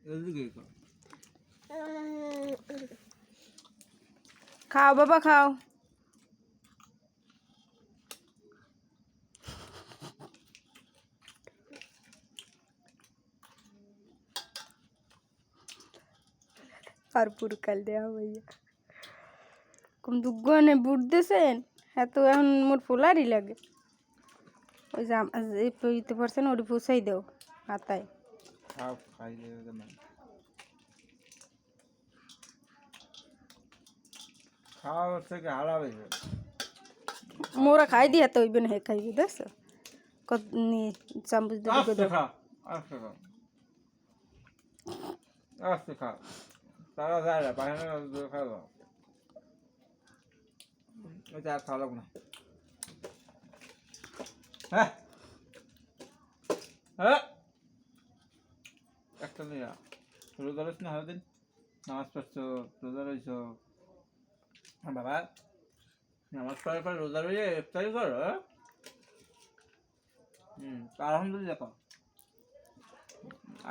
এদিকে খাও। খাও বাবা খাও। আর পুরকাল দেওয়া ভাইয়া কম দুগুনে বুট দিয়েছেন হ্যাঁ তো এখন মোর ফুলারই লাগে ওই যে এই পইতে পারছেন ওটি পুষাই দেও হাতায় খাও খাই দেবে না খাওয়া থেকে হারাবে মোরা খাই দিয়া তো হইবে না হে খাইবে দেখছো কত নি চামচ দিয়ে আস্তে খাও আস্তে খাও আস্তে খাও তারা যায় না বাইরে খাও এটা আর খাওয়া লাগবে না হ্যাঁ হ্যাঁ একটা নিয়ে রোজা রয়েছ না সারাদিন নামাজ পড়ছো রোজা রয়েছ বাবা নামাজ পড়ার পর রোজা রয়ে ইফতারি করো আলহামদুলিল্লাহ খাও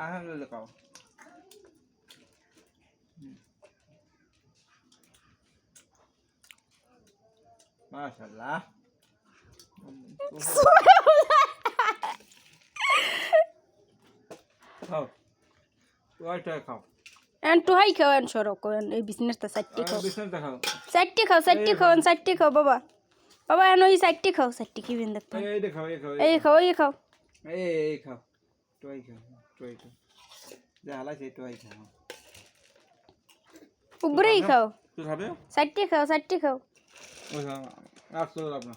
আলহামদুলিল্লাহ খাও মাশাআল্লাহ খাও ওইটা খাও এন টু হাই খাও এন সরো কোন এই বিজনেসটা সাইটটি খাও বিছানাতে খাও সাইটটি খাও সাইটটি খাও বাবা বাবা এন ওই সাইটটি খাও সাইটটি কি বিন দেখতে এই খাও এই খাও এই খাও এই খাও এই খাও টয় খাও যা হালা সেই টয় খাও উপরেই খাও তুই খাবে সাইটটি খাও ওই খাও আর তো আপনার